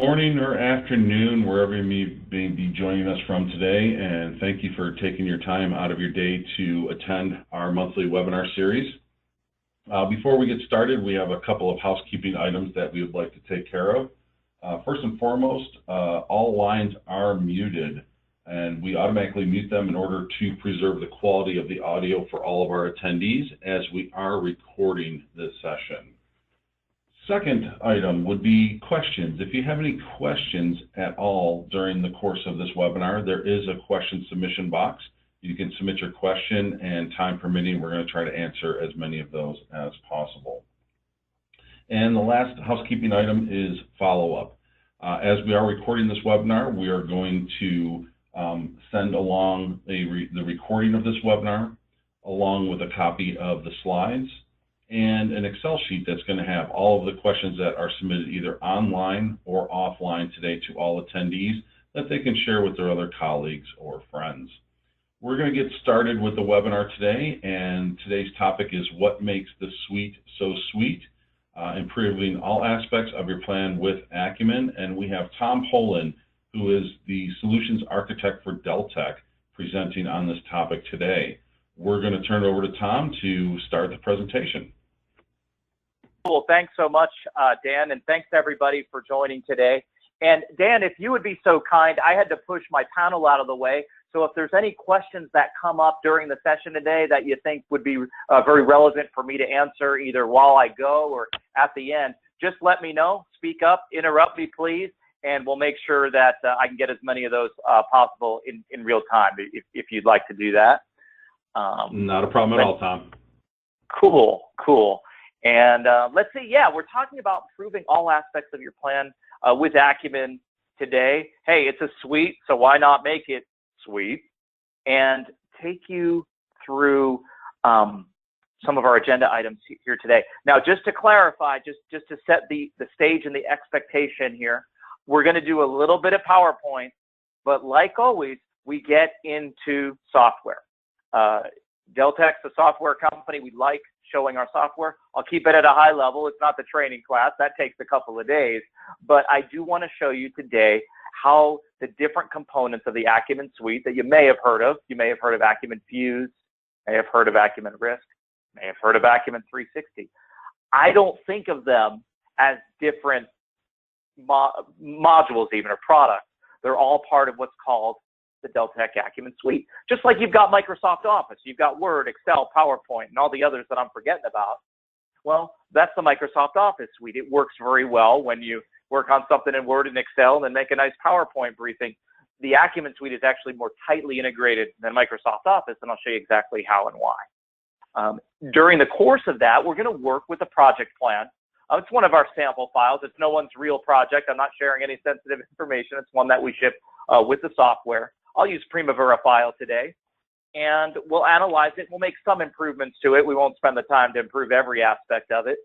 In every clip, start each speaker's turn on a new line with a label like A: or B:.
A: Morning or afternoon, wherever you may be joining us from today, and thank you for taking your time out of your day to attend our monthly webinar series. Before we get started, we have a couple of housekeeping items that we would like to take care of. First and foremost, all lines are muted, and we automatically mute them in order to preserve the quality of the audio for all of our attendees as we are recording this session. Second item would be questions. If you have any questions at all during the course of this webinar, there is a question submission box. You can submit your question, and time permitting, we're going to try to answer as many of those as possible. And the last housekeeping item is follow-up. As we are recording this webinar, we are going to send along the recording of this webinar, along with a copy of the slides, and an Excel sheet that's going to have all of the questions that are submitted either online or offline today to all attendees that they can share with their other colleagues or friends. We're going to get started with the webinar today, and today's topic is what makes the suite so sweet, improving all aspects of your plan with Acumen. And we have Tom Holen, who is the solutions architect for Deltek, presenting on this topic today. We're going to turn it over to Tom to start the presentation.
B: Cool. Thanks so much, Dan, and thanks to everybody for joining today. And Dan, if you would be so kind, I had to push my panel out of the way. So if there's any questions that come up during the session today that you think would be very relevant for me to answer either while I go or at the end, just let me know, speak up, interrupt me, please, and we'll make sure that I can get as many of those possible in real time if you'd like to do that.
A: Not a problem at all, Tom.
B: Cool. And let's see, yeah, we're talking about improving all aspects of your plan with Acumen today. Hey, it's a suite, so why not make it sweet? And take you through some of our agenda items here today. Now, just to clarify, just to set the stage and the expectation here, we're going to do a little bit of PowerPoint, but like always, we get into software. Deltek's a software company. We like showing our software. I'll keep it at a high level. It's not the training class. That takes a couple of days. But I do want to show you today how the different components of the Acumen Suite that you may have heard of, you may have heard of Acumen Fuse, may have heard of Acumen Risk, may have heard of Acumen 360. I don't think of them as different modules even, or products. They're all part of what's called the Deltek Acumen Suite. Just like you've got Microsoft Office, you've got Word, Excel, PowerPoint, and all the others that I'm forgetting about. Well, that's the Microsoft Office Suite. It works very well when you work on something in Word and Excel and then make a nice PowerPoint briefing. The Acumen Suite is actually more tightly integrated than Microsoft Office, and I'll show you exactly how and why. During the course of that, we're going to work with a project plan. It's one of our sample files. It's no one's real project. I'm not sharing any sensitive information. It's one that we ship with the software. I'll use Primavera file today, and we'll analyze it. We'll make some improvements to it. We won't spend the time to improve every aspect of it.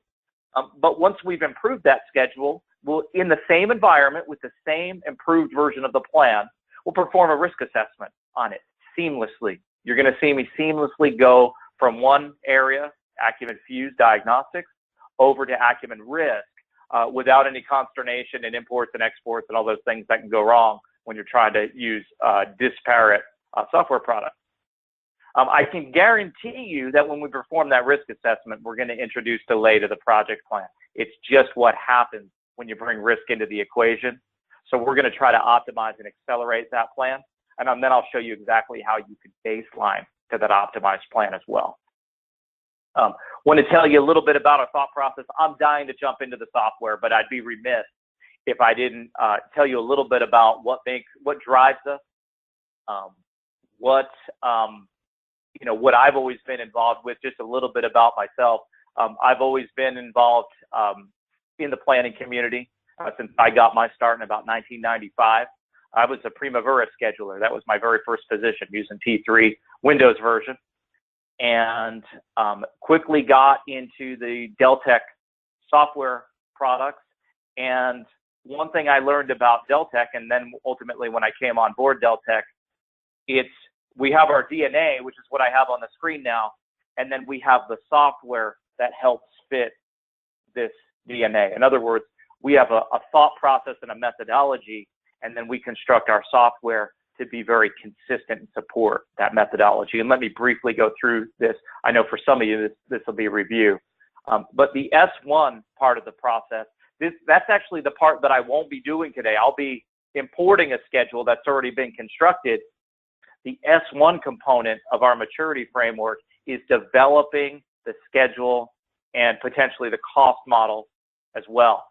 B: But once we've improved that schedule, we'll, in the same environment with the same improved version of the plan, we'll perform a risk assessment on it seamlessly. You're going to see me seamlessly go from one area, Acumen Fuse Diagnostics, over to Acumen Risk without any consternation and imports and exports and all those things that can go wrong when you're trying to use disparate software products. I can guarantee you that when we perform that risk assessment, we're going to introduce delay to the project plan. It's just what happens when you bring risk into the equation. So we're going to try to optimize and accelerate that plan. And then I'll show you exactly how you could baseline to that optimized plan as well. Want to tell you a little bit about our thought process. I'm dying to jump into the software, but I'd be remiss if I didn't tell you a little bit about what drives us, what I've always been involved with, just a little bit about myself. I've always been involved in the planning community since I got my start in about 1995. I was a Primavera scheduler. That was my very first position using T3 Windows version, and quickly got into the Deltek software products. And one thing I learned about Deltek, and then ultimately when I came on board Deltek, we have our DNA, which is what I have on the screen now, and then we have the software that helps fit this DNA. In other words, We have a thought process and a methodology, and then we construct our software to be very consistent and support that methodology. And let me briefly go through this. I know for some of you, this will be a review. But the S1 part of the process, that's actually the part that I won't be doing today. I'll be importing a schedule that's already been constructed. The S1 component of our maturity framework is developing the schedule and potentially the cost model as well.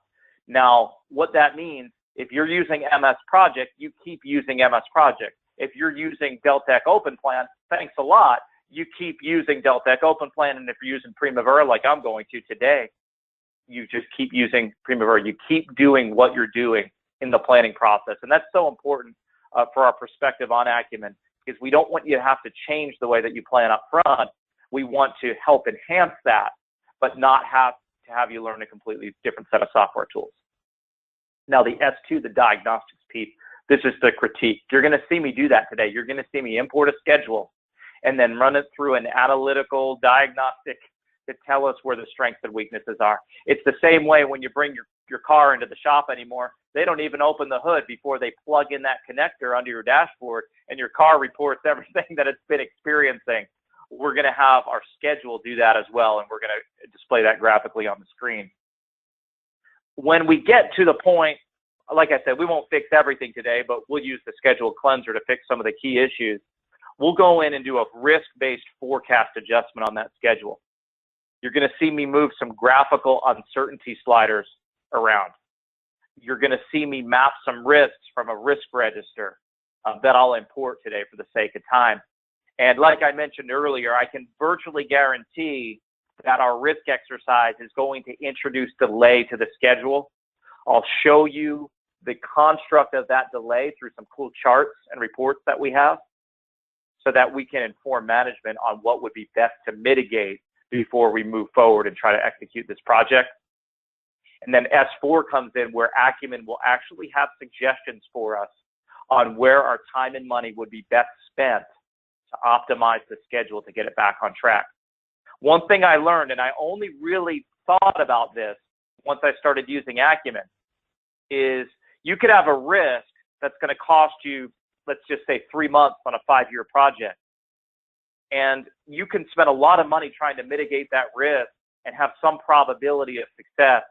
B: Now, what that means, if you're using MS Project, you keep using MS Project. If you're using Deltek OpenPlan, thanks a lot. You keep using Deltek OpenPlan, and if you're using Primavera like I'm going to today, you just keep using Primavera. You keep doing what you're doing in the planning process, and that's so important for our perspective on Acumen, because we don't want you to have to change the way that you plan up front. We want to help enhance that, but not have to have you learn a completely different set of software tools. Now, the S2, the diagnostics piece, this is the critique. You're going to see me do that today. You're going to see me import a schedule and then run it through an analytical diagnostic to tell us where the strengths and weaknesses are. It's the same way when you bring your car into the shop anymore. They don't even open the hood before they plug in that connector under your dashboard, and your car reports everything that it's been experiencing. We're going to have our schedule do that as well, and we're going to display that graphically on the screen. When we get to the point, like I said, we won't fix everything today, but we'll use the schedule cleanser to fix some of the key issues. We'll go in and do a risk-based forecast adjustment on that schedule. You're going to see me move some graphical uncertainty sliders around. You're going to see me map some risks from a risk register that I'll import today for the sake of time. And like I mentioned earlier, I can virtually guarantee that our risk exercise is going to introduce delay to the schedule. I'll show you the construct of that delay through some cool charts and reports that we have so that we can inform management on what would be best to mitigate before we move forward and try to execute this project. And then S4 comes in, where Acumen will actually have suggestions for us on where our time and money would be best spent to optimize the schedule to get it back on track. One thing I learned, and I only really thought about this once I started using Acumen, is you could have a risk that's going to cost you, let's just say, 3 months on a 5-year project. And you can spend a lot of money trying to mitigate that risk and have some probability of success,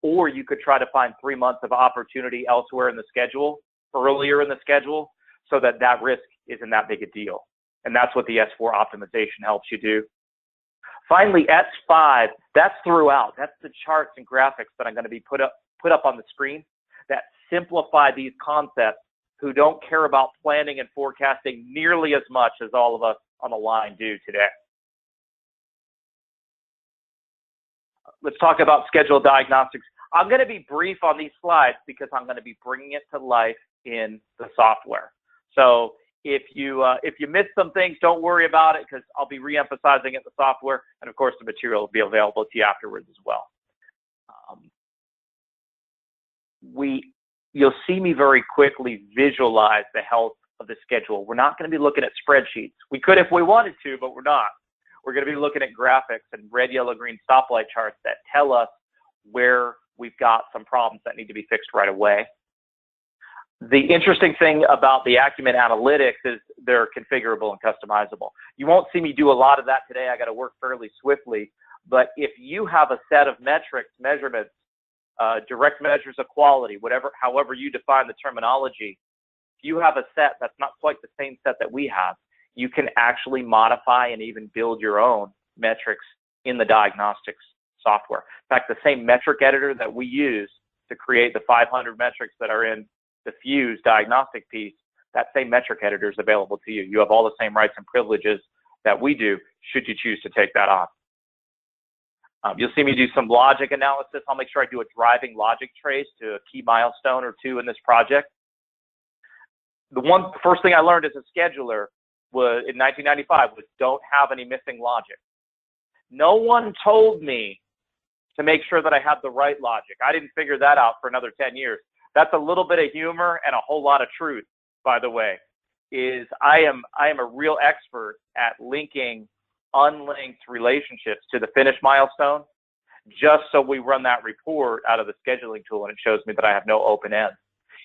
B: or you could try to find 3 months of opportunity elsewhere in the schedule, earlier in the schedule, so that that risk isn't that big a deal. And that's what the S4 optimization helps you do. Finally, S5, that's throughout. That's the charts and graphics that I'm going to be put up on the screen that simplify these concepts who don't care about planning and forecasting nearly as much as all of us on the line do today. Let's talk about schedule diagnostics. I'm going to be brief on these slides because I'm going to be bringing it to life in the software. So if you miss some things, don't worry about it, because I'll be re-emphasizing it in the software, and of course the material will be available to you afterwards as well. You'll see me very quickly visualize the health of the schedule. We're not going to be looking at spreadsheets. We could if we wanted to, but we're not. We're going to be looking at graphics and red, yellow, green stoplight charts that tell us where we've got some problems that need to be fixed right away. The interesting thing about the Acumen Analytics is they're configurable and customizable. You won't see me do a lot of that today. I got to work fairly swiftly. But if you have a set of metrics, measurements, direct measures of quality, however you define the terminology, if you have a set that's not quite the same set that we have, you can actually modify and even build your own metrics in the diagnostics software. In fact, the same metric editor that we use to create the 500 metrics that are in the Fuse diagnostic piece, that same metric editor is available to you. You have all the same rights and privileges that we do, should you choose to take that on. You'll see me do some logic analysis. I'll make sure I do a driving logic trace to a key milestone or two in this project. The first thing I learned as a scheduler was in 1995 was don't have any missing logic. No one told me to make sure that I had the right logic. I didn't figure that out for another 10 years. That's a little bit of humor and a whole lot of truth, by the way, is I am a real expert at linking unlinked relationships to the finish milestone. just so we run that report out of the scheduling tool and it shows me that I have no open ends.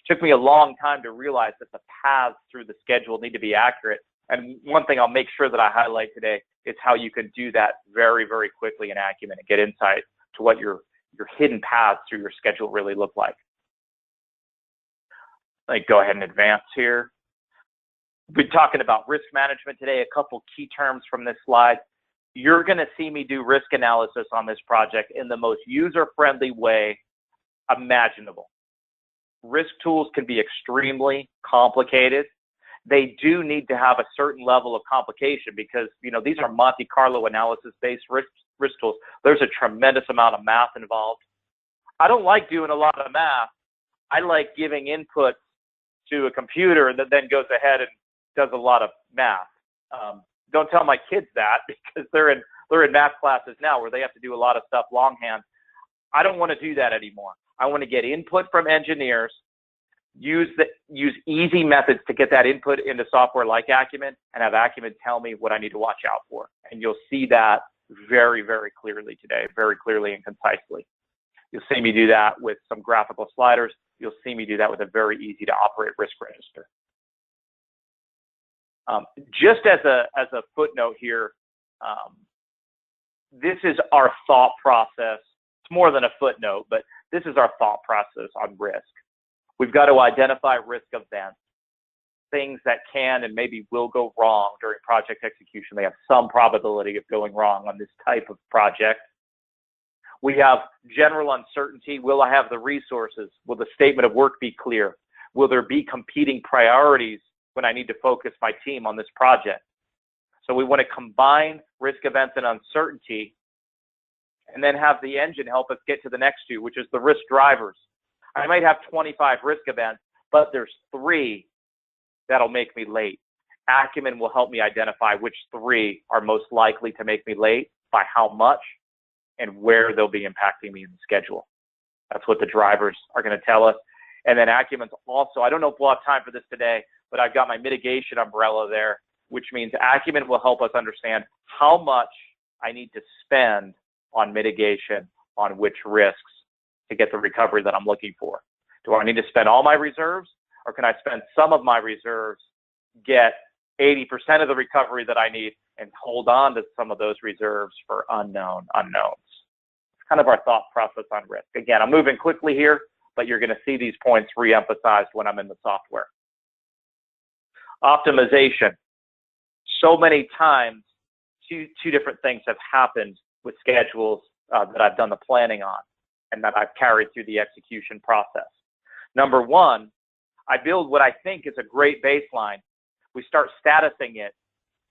B: It took me a long time to realize that the paths through the schedule need to be accurate. And one thing I'll make sure that I highlight today is how you can do that very, very quickly in Acumen and get insight to what your hidden paths through your schedule really look like. Let me go ahead and advance here. We're talking about risk management today, a couple key terms from this slide. You're going to see me do risk analysis on this project in the most user-friendly way imaginable. Risk tools can be extremely complicated. They do need to have a certain level of complication because, you know, these are Monte Carlo analysis-based risk tools. There's a tremendous amount of math involved. I don't like doing a lot of math. I like giving input to a computer that then goes ahead and does a lot of math. Don't tell my kids that because they're in math classes now where they have to do a lot of stuff longhand. I don't want to do that anymore. I want to get input from engineers, use easy methods to get that input into software like Acumen, and have Acumen tell me what I need to watch out for. And you'll see that very, very clearly today, very clearly and concisely. You'll see me do that with some graphical sliders. You'll see me do that with a very easy to operate risk register. Just as a footnote here, this is our thought process. It's more than a footnote, but this is our thought process on risk. We've got to identify risk events, things that can and maybe will go wrong during project execution. They have some probability of going wrong on this type of project. We have general uncertainty. Will I have the resources? Will the statement of work be clear? Will there be competing priorities when I need to focus my team on this project? So we want to combine risk events and uncertainty and then have the engine help us get to the next two, which is the risk drivers. I might have 25 risk events, but there's 3 that'll make me late. Acumen will help me identify which 3 are most likely to make me late, by how much, and where they'll be impacting me in the schedule. That's what the drivers are going to tell us. And then Acumen's also, I don't know if we'll have time for this today, but I've got my mitigation umbrella there, which means Acumen will help us understand how much I need to spend on mitigation on which risks to get the recovery that I'm looking for. Do I need to spend all my reserves, or can I spend some of my reserves, get 80% of the recovery that I need, and hold on to some of those reserves for unknown unknowns? It's kind of our thought process on risk. Again, I'm moving quickly here, but you're going to see these points re-emphasized when I'm in the software. Optimization. So many times, two different things have happened with schedules that I've done the planning on and that I've carried through the execution process. Number one, I build what I think is a great baseline. We start statusing it,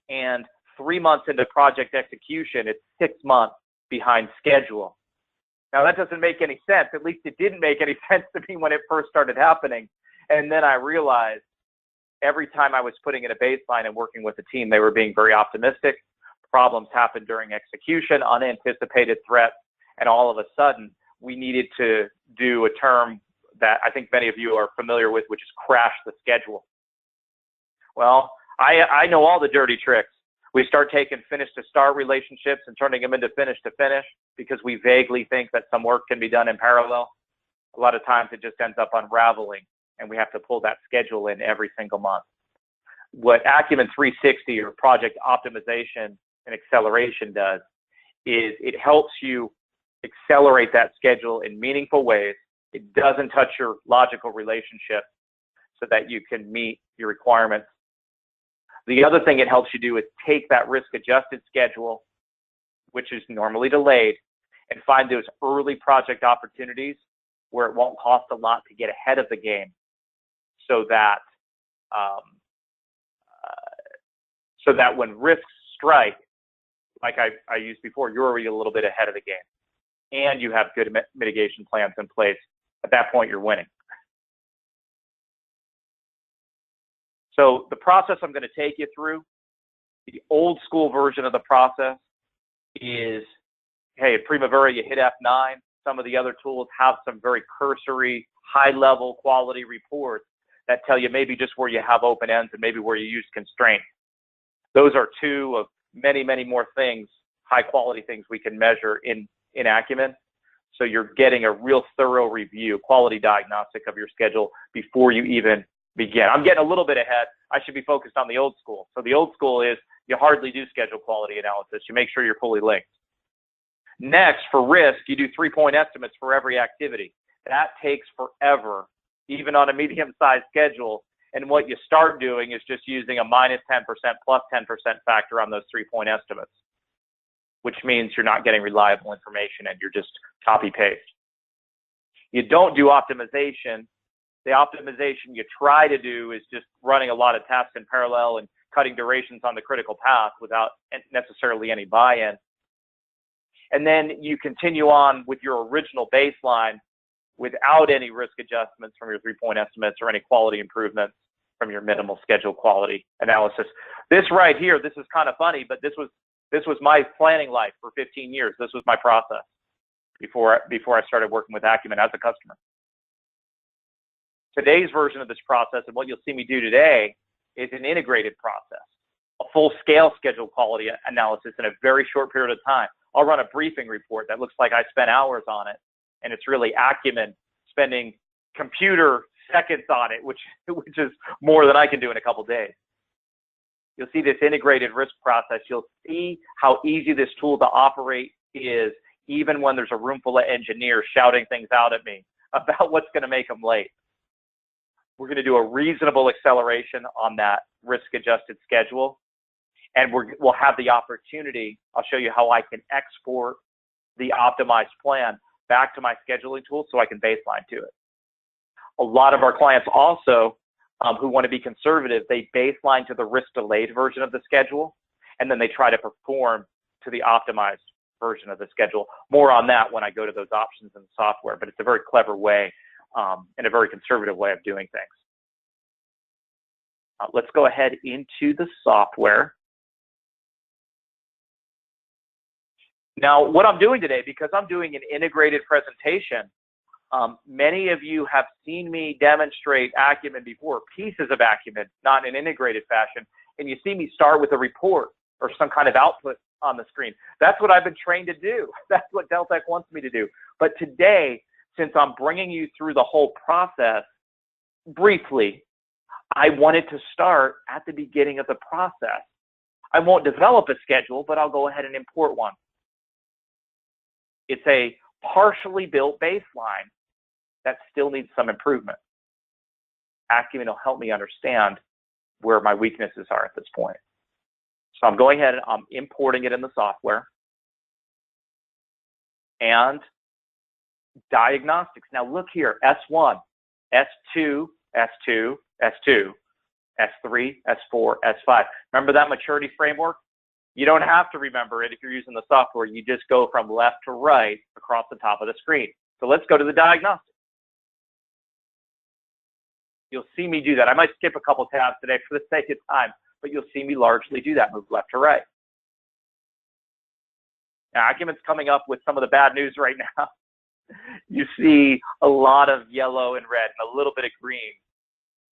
B: and 3 months into project execution, it's 6 months behind schedule. Now, that doesn't make any sense. At least it didn't make any sense to me when it first started happening. And then I realized every time I was putting in a baseline and working with the team, they were being very optimistic. Problems happened during execution, unanticipated threats, and all of a sudden, we needed to do a term that I think many of you are familiar with, which is crash the schedule. Well, I know all the dirty tricks. We start taking finish to start relationships and turning them into finish to finish because we vaguely think that some work can be done in parallel. A lot of times it just ends up unraveling, and we have to pull that schedule in every single month. What Acumen 360 or project optimization and acceleration does is it helps you accelerate that schedule in meaningful ways. It doesn't touch your logical relationship so that you can meet your requirements. The other thing it helps you do is take that risk-adjusted schedule, which is normally delayed, and find those early project opportunities where it won't cost a lot to get ahead of the game so that when risks strike, like I used before, you're already a little bit ahead of the game and you have good mitigation plans in place. At that point, you're winning. So the process I'm going to take you through, the old school version of the process is, hey, at Primavera, you hit F9. Some of the other tools have some very cursory, high-level quality reports that tell you maybe just where you have open ends and maybe where you use constraints. Those are 2 of many, many more things, high-quality things we can measure in in Acumen. So you're getting a real thorough review, quality diagnostic of your schedule before you even begin. I'm getting a little bit ahead. I should be focused on the old school. So the old school is you hardly do schedule quality analysis. You make sure you're fully linked. Next, for risk, you do 3-point estimates for every activity. That takes forever, even on a medium-sized schedule. And what you start doing is just using a -10% plus 10% factor on those 3-point estimates, which means you're not getting reliable information and you're just copy-paste. You don't do optimization. The optimization you try to do is just running a lot of tasks in parallel and cutting durations on the critical path without necessarily any buy-in. And then you continue on with your original baseline without any risk adjustments from your 3-point estimates or any quality improvements from your minimal schedule quality analysis. This right here, this is kind of funny, but this was my planning life for 15 years. This was my process before I started working with Acumen as a customer. Today's version of this process and what you'll see me do today is an integrated process, a full-scale schedule quality analysis in a very short period of time. I'll run a briefing report that looks like I spent hours on it, and it's really Acumen spending computer seconds on it, which is more than I can do in a couple days. You'll see this integrated risk process. You'll see how easy this tool to operate is, even when there's a room full of engineers shouting things out at me about what's going to make them late. We're going to do a reasonable acceleration on that risk-adjusted schedule, and we'll have the opportunity. I'll show you how I can export the optimized plan back to my scheduling tool so I can baseline to it. A lot of our clients also who want to be conservative, they baseline to the risk-delayed version of the schedule, and then they try to perform to the optimized version of the schedule. More on that when I go to those options in the software, but it's a very clever way and a very conservative way of doing things. Let's go ahead into the software. Now, what I'm doing today, because I'm doing an integrated presentation, many of you have seen me demonstrate Acumen before, pieces of Acumen, not in an integrated fashion, and you see me start with a report or some kind of output on the screen. That's what I've been trained to do. That's what Deltek wants me to do. But today, since I'm bringing you through the whole process briefly, I wanted to start at the beginning of the process. I won't develop a schedule, but I'll go ahead and import one. It's a partially built baseline that still needs some improvement. Acumen will help me understand where my weaknesses are at this point. So I'm going ahead and I'm importing it in the software. And diagnostics. Now look here, S1, S2, S2, S2, S3, S4, S5. Remember that maturity framework? You don't have to remember it if you're using the software. You just go from left to right across the top of the screen. So let's go to the diagnostics. You'll see me do that. I might skip a couple tabs today for the sake of time, but you'll see me largely do that, move left to right. Now, Acumen's coming up with some of the bad news right now. You see a lot of yellow and red and a little bit of green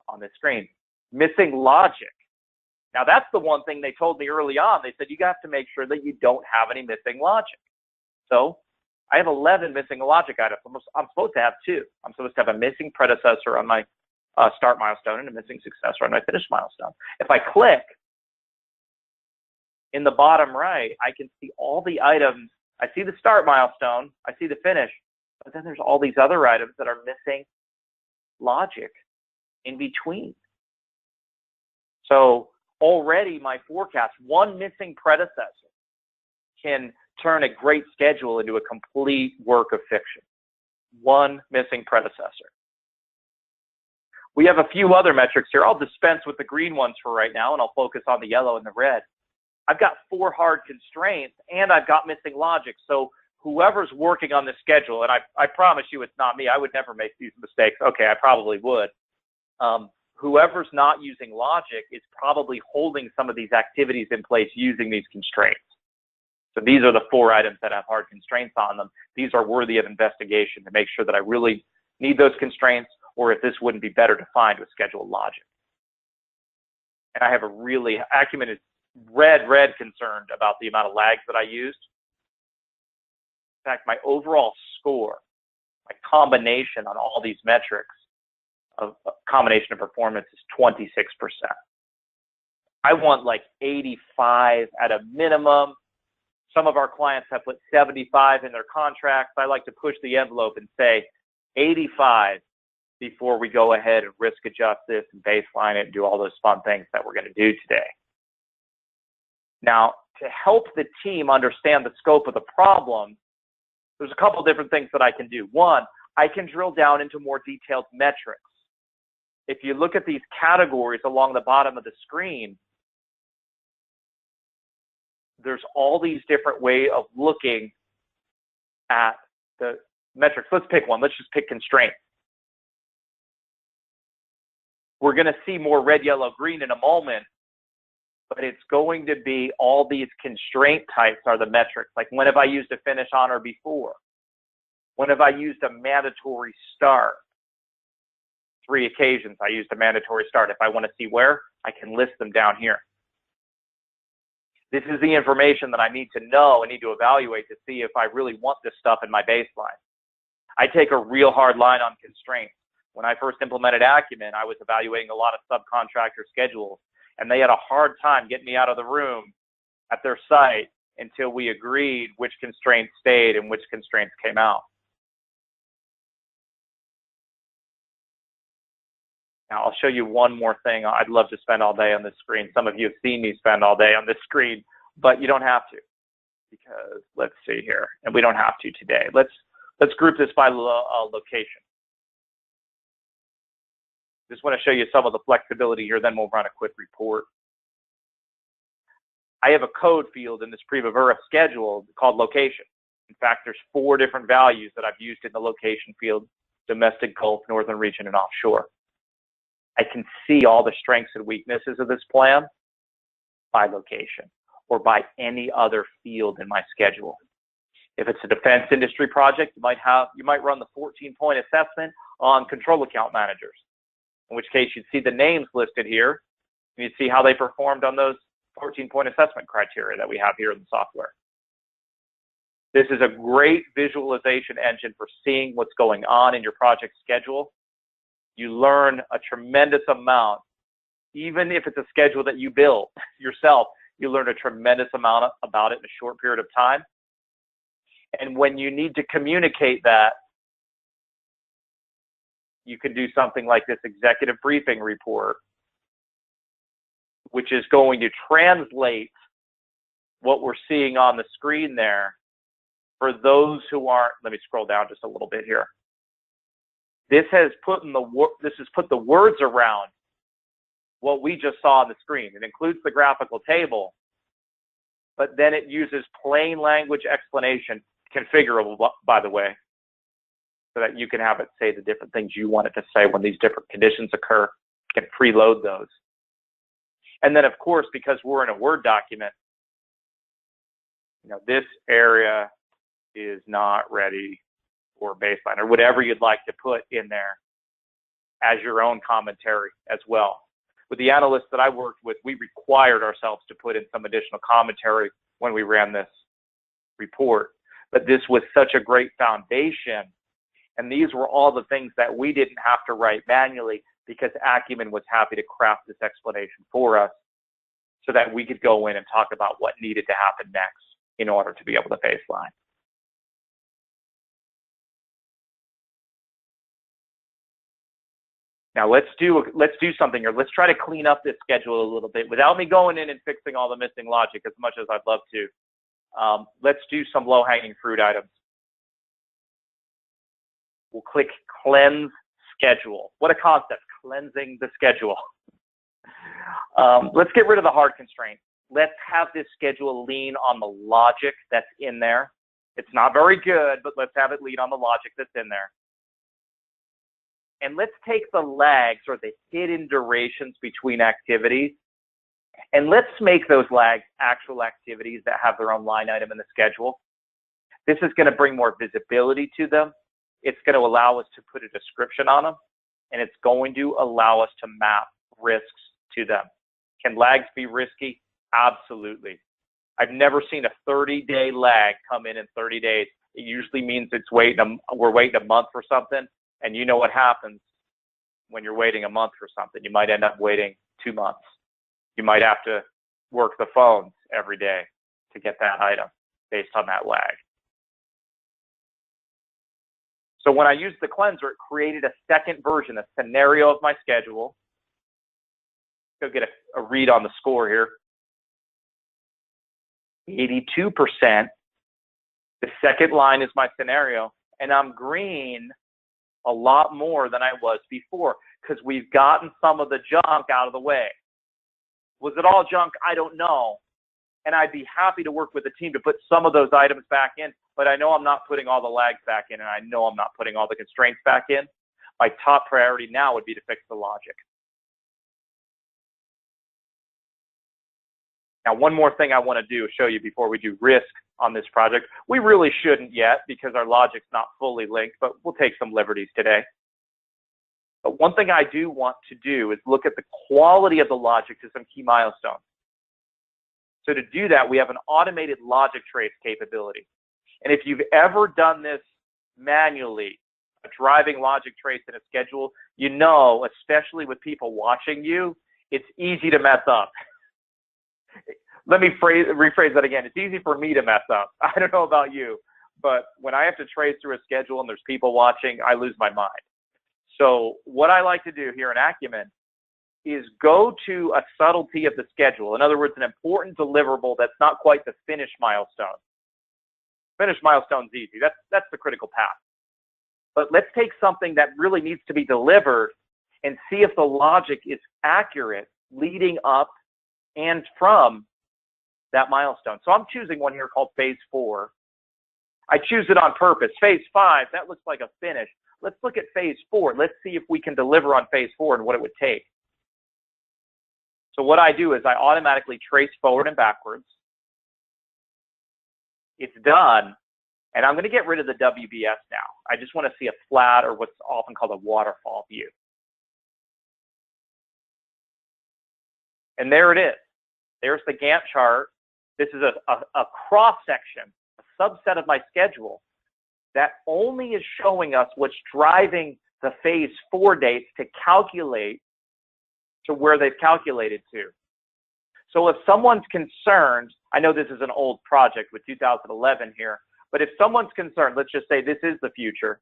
B: on the screen. Missing logic. Now, that's the one thing they told me early on. They said, you have to make sure that you don't have any missing logic. So I have 11 missing logic items. I'm supposed to have 2. I'm supposed to have a missing predecessor on my start milestone and a missing successor on my finish milestone. If I click in the bottom right, I can see all the items. I see the start milestone. I see the finish. But then there's all these other items that are missing logic in between. So already my forecast, one missing predecessor can turn a great schedule into a complete work of fiction. One missing predecessor. We have a few other metrics here. I'll dispense with the green ones for right now, and I'll focus on the yellow and the red. I've got 4 hard constraints, and I've got missing logic. So whoever's working on this schedule, and I promise you it's not me. I would never make these mistakes. Okay, I probably would. Whoever's not using logic is probably holding some of these activities in place using these constraints. So these are the 4 items that have hard constraints on them. These are worthy of investigation to make sure that I really need those constraints, or if this wouldn't be better defined with schedule logic. And I have a really, Acumen is red concerned about the amount of lags that I used. In fact, my overall score, my combination on all these metrics of combination of performance is 26%. I want like 85 at a minimum. Some of our clients have put 75 in their contracts. I like to push the envelope and say 85 before we go ahead and risk adjust this and baseline it and do all those fun things that we're going to do today. Now, to help the team understand the scope of the problem, there's a couple different things that I can do. One, I can drill down into more detailed metrics. If you look at these categories along the bottom of the screen, there's all these different ways of looking at the metrics. Let's pick one. Let's just pick constraint. We're going to see more red, yellow, green in a moment, but it's going to be all these constraint types are the metrics. Like, when have I used a finish on or before? When have I used a mandatory start? 3 occasions I used a mandatory start. If I want to see where, I can list them down here. This is the information that I need to know and need to evaluate to see if I really want this stuff in my baseline. I take a real hard line on constraints. When I first implemented Acumen, I was evaluating a lot of subcontractor schedules, and they had a hard time getting me out of the room at their site until we agreed which constraints stayed and which constraints came out. Now, I'll show you one more thing. I'd love to spend all day on this screen. Some of you have seen me spend all day on this screen, but you don't have to, because let's see here, and we don't have to today. Let's group this by location. Just want to show you some of the flexibility here, then we'll run a quick report. I have a code field in this Primavera schedule called location. In fact, there's 4 different values that I've used in the location field: domestic, Gulf, northern region, and offshore. I can see all the strengths and weaknesses of this plan by location or by any other field in my schedule. If it's a defense industry project, you might run the 14-point assessment on control account managers, in which case you'd see the names listed here, and you'd see how they performed on those 14-point assessment criteria that we have here in the software. This is a great visualization engine for seeing what's going on in your project schedule. You learn a tremendous amount. Even if it's a schedule that you build yourself, you learn a tremendous amount about it in a short period of time. And when you need to communicate that, you can do something like this executive briefing report, which is going to translate what we're seeing on the screen there for those who aren't. Let me scroll down just a little bit here. This has put the words around what we just saw on the screen. It includes the graphical table, but then it uses plain language explanation, configurable, by the way, so that you can have it say the different things you want it to say when these different conditions occur. You can preload those. And then, of course, because we're in a Word document, this area is not ready for baseline, or whatever you'd like to put in there as your own commentary as well. With the analysts that I worked with, we required ourselves to put in some additional commentary when we ran this report. But this was such a great foundation, and these were all the things that we didn't have to write manually, because Acumen was happy to craft this explanation for us so that we could go in and talk about what needed to happen next in order to be able to baseline. Now let's do something here. Let's try to clean up this schedule a little bit without me going in and fixing all the missing logic as much as I'd love to. Let's do some low-hanging fruit items. We'll click Cleanse Schedule. What a concept, cleansing the schedule. Let's get rid of the hard constraints. Let's have this schedule lean on the logic that's in there. It's not very good, but let's have it lean on the logic that's in there. And let's take the lags, or the hidden durations between activities, and let's make those lags actual activities that have their own line item in the schedule. This is going to bring more visibility to them. It's going to allow us to put a description on them, and it's going to allow us to map risks to them. Can lags be risky? Absolutely. I've never seen a 30-day lag come in 30 days it usually means we're waiting a month for something, and you know what happens when you're waiting a month for something. You might end up waiting 2 months. You might have to work the phones every day to get that item based on that lag. So when I used the cleanser, it created a second version, a scenario of my schedule. Go get a read on the score here. 82%. The second line is my scenario, and I'm green a lot more than I was before because we've gotten some of the junk out of the way. Was it all junk? I don't know. And I'd be happy to work with the team to put some of those items back in, but I know I'm not putting all the lags back in, and I know I'm not putting all the constraints back in. My top priority now would be to fix the logic. Now, one more thing I want to do, show you before we do risk on this project. We really shouldn't yet because our logic's not fully linked, but we'll take some liberties today. But one thing I do want to do is look at the quality of the logic to some key milestones. So to do that, we have an automated logic trace capability. And if you've ever done this manually, a driving logic trace in a schedule, you know, especially with people watching you, it's easy to mess up. Let me rephrase that again. It's easy for me to mess up. I don't know about you, but when I have to trace through a schedule and there's people watching, I lose my mind. So what I like to do here in Acumen is go to a subtlety of the schedule. In other words, an important deliverable that's not quite the finish milestone. Finish milestone's easy. That's the critical path. But let's take something that really needs to be delivered and see if the logic is accurate leading up and from that milestone. So I'm choosing one here called phase 4. I choose it on purpose. Phase 5, that looks like a finish. Let's look at phase 4. Let's see if we can deliver on phase 4 and what it would take. So what I do is I automatically trace forward and backwards. It's done, and I'm going to get rid of the WBS now. I just want to see a flat, or what's often called a waterfall view. And there it is. There's the Gantt chart. This is a cross-section, a subset of my schedule that only is showing us what's driving the phase 4 dates to calculate to where they've calculated to. So if someone's concerned, I know this is an old project with 2011 here, but if someone's concerned, let's just say this is the future,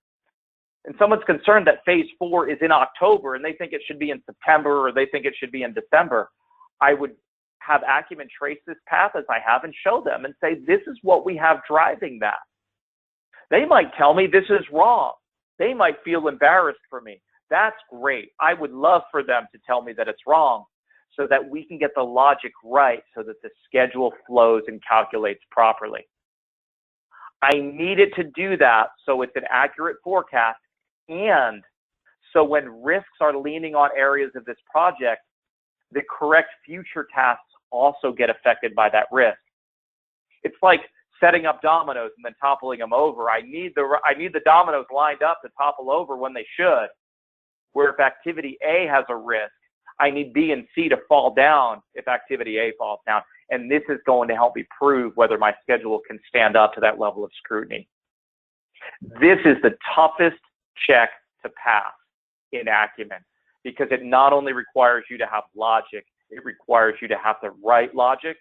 B: and someone's concerned that phase 4 is in October and they think it should be in September or they think it should be in December, I would have Acumen trace this path as I have and show them and say, this is what we have driving that. They might tell me this is wrong. They might feel embarrassed for me. That's great. I would love for them to tell me that it's wrong so that we can get the logic right so that the schedule flows and calculates properly. I need it to do that so it's an accurate forecast, and so when risks are leaning on areas of this project, the correct future tasks also get affected by that risk. It's like setting up dominoes and then toppling them over. I need the dominoes lined up to topple over when they should. Where if activity A has a risk, I need B and C to fall down if activity A falls down. And this is going to help me prove whether my schedule can stand up to that level of scrutiny. This is the toughest check to pass in Acumen because it not only requires you to have logic, it requires you to have the right logic.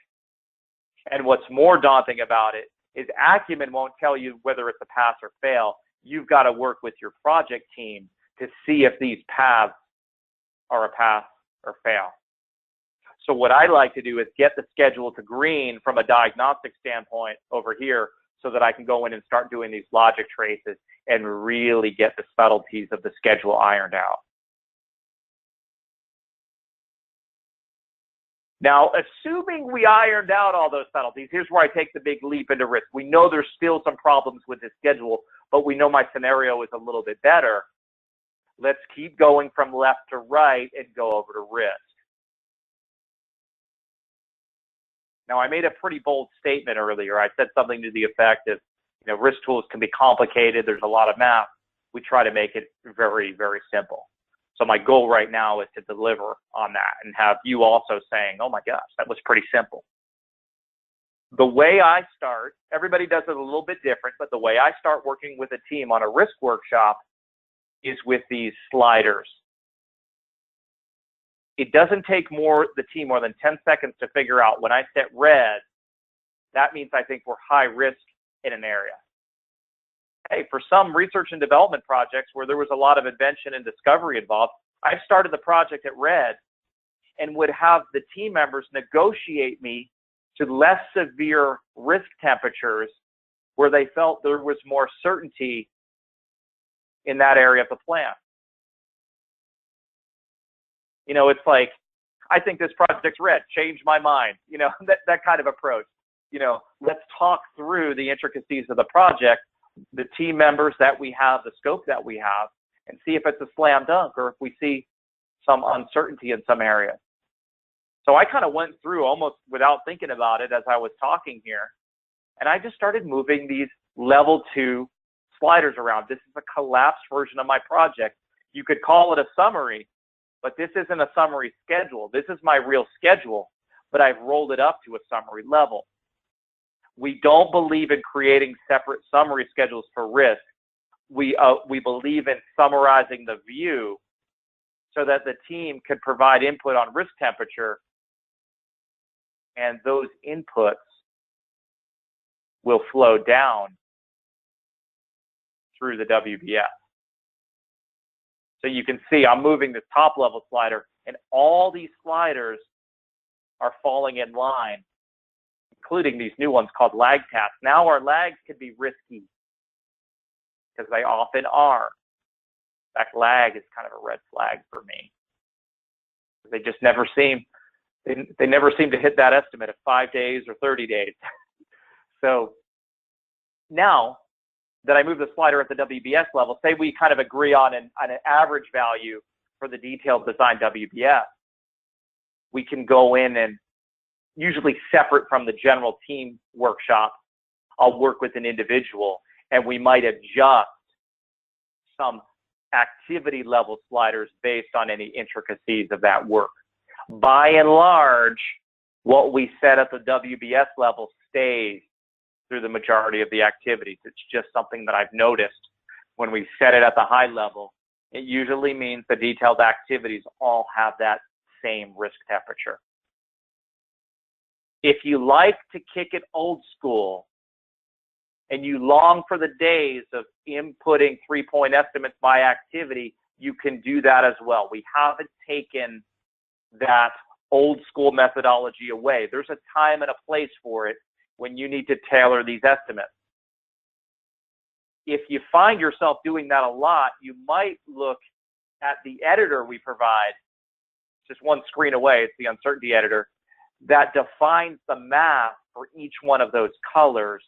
B: And what's more daunting about it is Acumen won't tell you whether it's a pass or fail. You've got to work with your project team to see if these paths are a pass or fail. So what I like to do is get the schedule to green from a diagnostic standpoint over here so that I can go in and start doing these logic traces and really get the subtleties of the schedule ironed out. Now, assuming we ironed out all those subtleties, here's where I take the big leap into risk. We know there's still some problems with this schedule, but we know my scenario is a little bit better. Let's keep going from left to right and go over to risk. Now, I made a pretty bold statement earlier. I said something to the effect of, risk tools can be complicated. There's a lot of math. We try to make it very, very simple. So my goal right now is to deliver on that and have you also saying, oh my gosh, that was pretty simple. The way I start, everybody does it a little bit different, but the way I start working with a team on a risk workshop is with these sliders. It doesn't take the team more than 10 seconds to figure out when I set red, that means I think we're high risk in an area. Hey, for some research and development projects where there was a lot of invention and discovery involved, I've started the project at red and would have the team members negotiate me to less severe risk temperatures where they felt there was more certainty in that area of the plant. You know, it's like, I think this project's red, change my mind, you know, that kind of approach. You know, let's talk through the intricacies of the project, the team members that we have, the scope that we have, and see if it's a slam dunk or if we see some uncertainty in some areas. So I kind of went through almost without thinking about it as I was talking here, and I just started moving these level 2 sliders around. This is a collapsed version of my project. You could call it a summary, but this isn't a summary schedule. This is my real schedule, but I've rolled it up to a summary level. We don't believe in creating separate summary schedules for risk. We believe in summarizing the view so that the team can provide input on risk temperature, and those inputs will flow down through the WBS. So you can see I'm moving this top level slider, and all these sliders are falling in line, including these new ones called lag tasks. Now our lags can be risky because they often are. In fact, lag is kind of a red flag for me. They just never seem, they never seem to hit that estimate of 5 days or 30 days. So now that I move the slider at the WBS level, say we kind of agree on an average value for the detailed design WBS, we can go in and usually separate from the general team workshop, I'll work with an individual and we might adjust some activity level sliders based on any intricacies of that work. By and large, what we set at the WBS level stays through the majority of the activities. It's just something that I've noticed when we set it at the high level. It usually means the detailed activities all have that same risk temperature. If you like to kick it old school and you long for the days of inputting 3-point estimates by activity, you can do that as well. We haven't taken that old school methodology away. There's a time and a place for it when you need to tailor these estimates. If you find yourself doing that a lot, you might look at the editor we provide, just one screen away, it's the uncertainty editor, that defines the math for each one of those colors.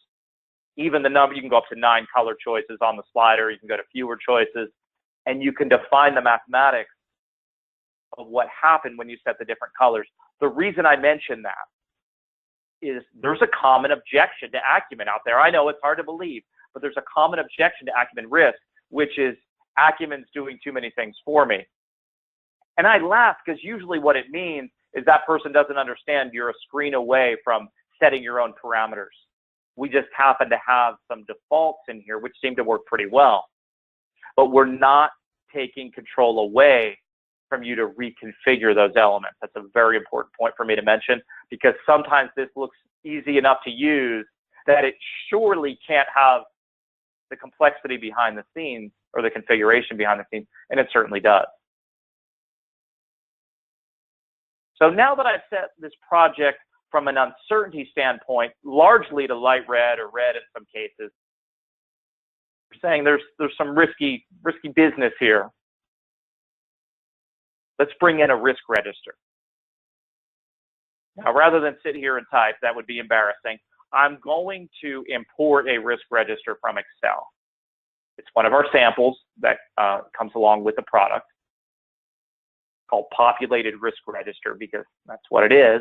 B: Even the number, you can go up to 9 color choices on the slider, you can go to fewer choices, and you can define the mathematics of what happened when you set the different colors. The reason I mention that is there's a common objection to Acumen out there. I know it's hard to believe, but there's a common objection to Acumen risk, which is Acumen's doing too many things for me. And I laugh because usually what it means is that person doesn't understand you're a screen away from setting your own parameters. We just happen to have some defaults in here which seem to work pretty well. But we're not taking control away from you to reconfigure those elements. That's a very important point for me to mention, because sometimes this looks easy enough to use that it surely can't have the complexity behind the scenes or the configuration behind the scenes, and it certainly does. So now that I've set this project from an uncertainty standpoint, largely to light red or red in some cases, we're saying there's some risky business here. Let's bring in a risk register. Now, rather than sit here and type, that would be embarrassing, I'm going to import a risk register from Excel. It's one of our samples that comes along with the product, called populated risk register, because that's what it is.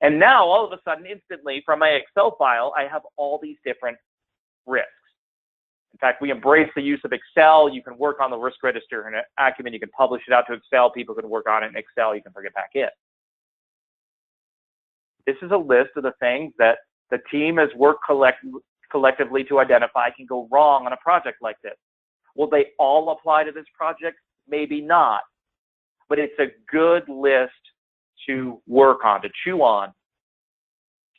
B: And now, all of a sudden, instantly, from my Excel file, I have all these different risks. In fact, we embrace the use of Excel. You can work on the risk register in Acumen. You can publish it out to Excel. People can work on it in Excel. You can bring it back in. This is a list of the things that the team has worked collectively to identify can go wrong on a project like this. Will they all apply to this project? Maybe not. But it's a good list to work on, to chew on,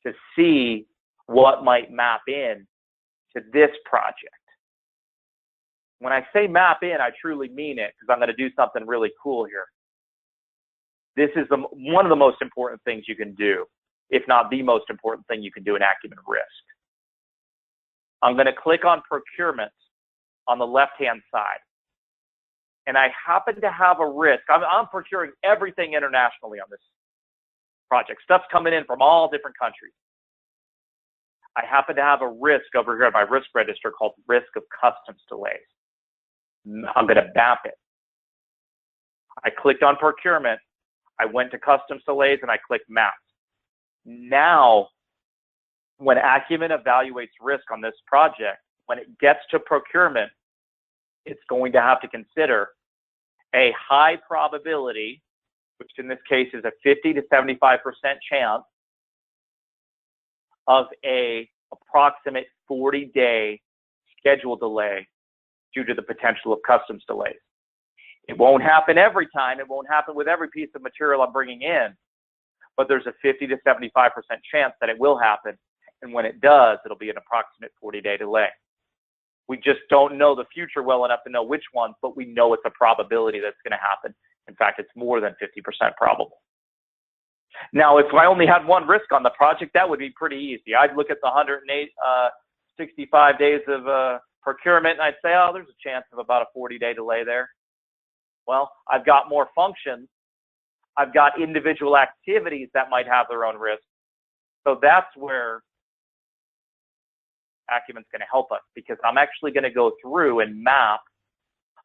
B: to see what might map in to this project. When I say map in, I truly mean it, because I'm going to do something really cool here. This is one of the most important things you can do, if not the most important thing you can do in Acumen Risk. I'm going to click on procurement on the left-hand side. And I happen to have a risk. I'm procuring everything internationally on this project. Stuff's coming in from all different countries. I happen to have a risk over here on my risk register called risk of customs delays. I'm going to map it. I clicked on procurement. I went to customs delays and I clicked map. Now, when Acumen evaluates risk on this project, when it gets to procurement, it's going to have to consider a high probability, which in this case is a 50 to 75% chance of a approximate 40-day schedule delay due to the potential of customs delays. It won't happen every time. It won't happen with every piece of material I'm bringing in, but there's a 50 to 75% chance that it will happen. And when it does, it'll be an approximate 40-day delay. We just don't know the future well enough to know which ones, but we know it's a probability that's going to happen. In fact, it's more than 50% probable. Now, if I only had one risk on the project, that would be pretty easy. I'd look at the 165 days of procurement, and I'd say, oh, there's a chance of about a 40-day delay there. Well, I've got more functions. I've got individual activities that might have their own risk. So that's where Acumen's going to help us, because I'm actually going to go through and map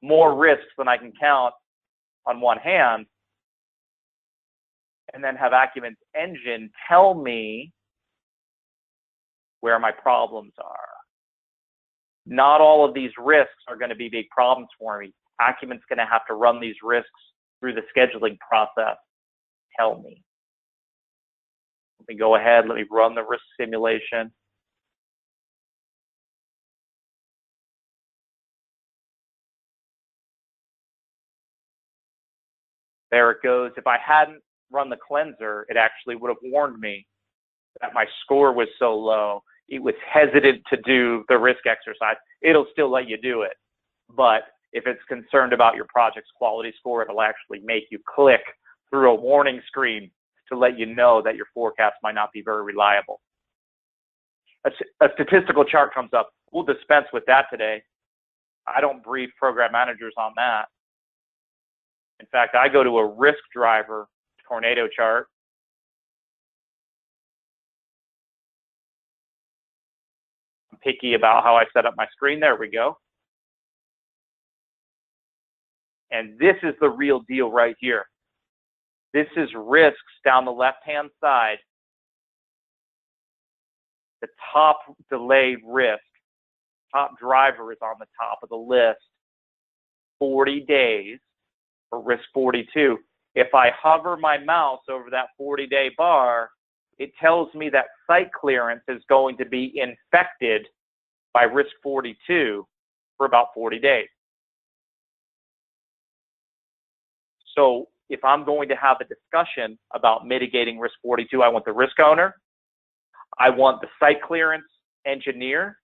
B: more risks than I can count on one hand, and then have Acumen's engine tell me where my problems are. Not all of these risks are going to be big problems for me. Acumen's going to have to run these risks through the scheduling process. Tell me. Let me go ahead. Let me run the risk simulation. There it goes. If I hadn't run the cleanser, it actually would have warned me that my score was so low. It was hesitant to do the risk exercise. It'll still let you do it. But if it's concerned about your project's quality score, it'll actually make you click through a warning screen to let you know that your forecast might not be very reliable. A statistical chart comes up. We'll dispense with that today. I don't brief program managers on that. In fact, I go to a risk driver tornado chart. I'm picky about how I set up my screen. There we go. And this is the real deal right here. This is risks down the left-hand side. The top delayed risk, top driver is on the top of the list. 40 days for risk 42. If I hover my mouse over that 40-day bar, it tells me that site clearance is going to be infected by risk 42 for about 40 days. So if I'm going to have a discussion about mitigating risk 42, I want the risk owner, I want the site clearance engineer,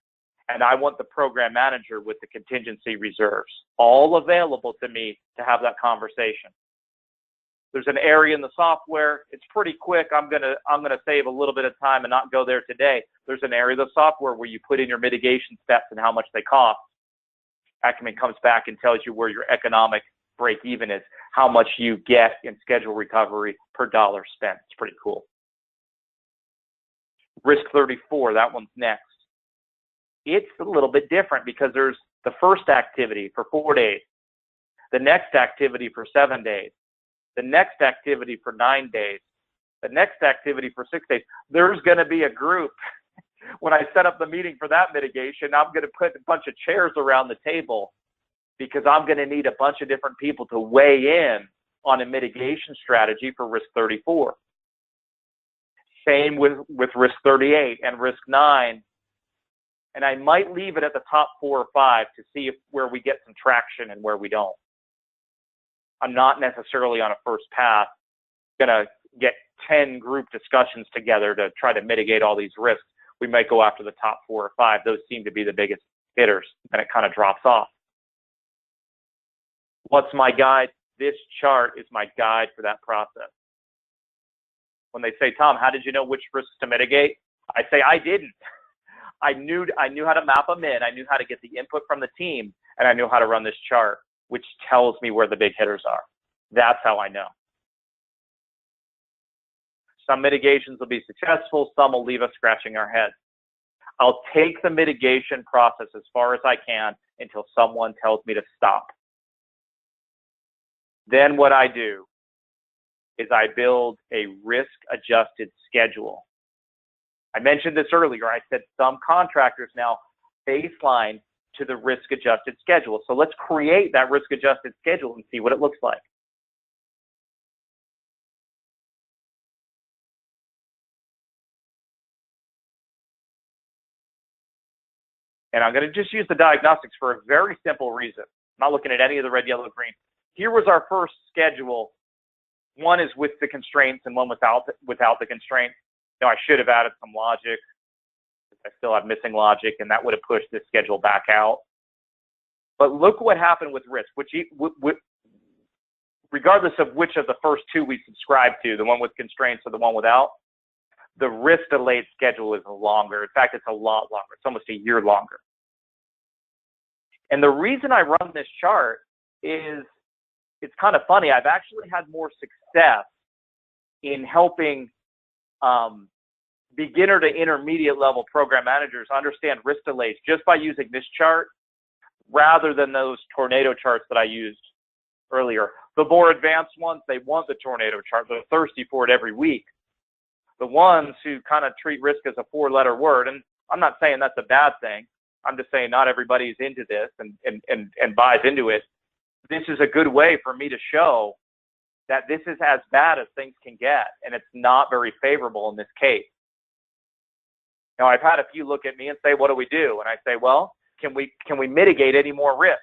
B: and I want the program manager with the contingency reserves, all available to me to have that conversation. There's an area in the software, it's pretty quick. I'm gonna save a little bit of time and not go there today. There's an area of the software where you put in your mitigation steps and how much they cost. Acumen comes back and tells you where your economic break even is, how much you get in schedule recovery per dollar spent. It's pretty cool. Risk 34, that one's next. It's a little bit different because there's the first activity for 4 days, the next activity for 7 days, the next activity for 9 days, the next activity for 6 days. There's going to be a group. When I set up the meeting for that mitigation, I'm going to put a bunch of chairs around the table because I'm going to need a bunch of different people to weigh in on a mitigation strategy for risk 34. Same with risk 38 and risk 9. And I might leave it at the top 4 or 5 to see where we get some traction and where we don't. I'm not necessarily on a first pass going to get 10 group discussions together to try to mitigate all these risks. We might go after the top 4 or 5. Those seem to be the biggest hitters, and it kind of drops off. What's my guide? This chart is my guide for that process. When they say, Tom, how did you know which risks to mitigate? I say, I didn't. I knew how to map them in. I knew how to get the input from the team, and I knew how to run this chart, which tells me where the big hitters are. That's how I know. Some mitigations will be successful. Some will leave us scratching our heads. I'll take the mitigation process as far as I can until someone tells me to stop. Then what I do is I build a risk-adjusted schedule. I mentioned this earlier. I said some contractors now baseline to the risk-adjusted schedule. So let's create that risk-adjusted schedule and see what it looks like. And I'm going to just use the diagnostics for a very simple reason. I'm not looking at any of the red, yellow, green. Here was our first schedule. One is with the constraints and one without the constraints. Now, I should have added some logic. I still have missing logic, and that would have pushed this schedule back out. But look what happened with risk, regardless of which of the first two we subscribe to, the one with constraints or the one without, the risk delayed schedule is longer. In fact, it's a lot longer. It's almost a year longer. And the reason I run this chart is it's kind of funny. I've actually had more success in helping beginner to intermediate level program managers understand risk delays just by using this chart rather than those tornado charts that I used earlier. The more advanced ones, they want the tornado chart. They're thirsty for it every week. The ones who kind of treat risk as a 4-letter word, and I'm not saying that's a bad thing. I'm just saying not everybody's into this and buys into it. This is a good way for me to show that this is as bad as things can get, and it's not very favorable in this case. Now, I've had a few look at me and say, what do we do? And I say, well, can we mitigate any more risk?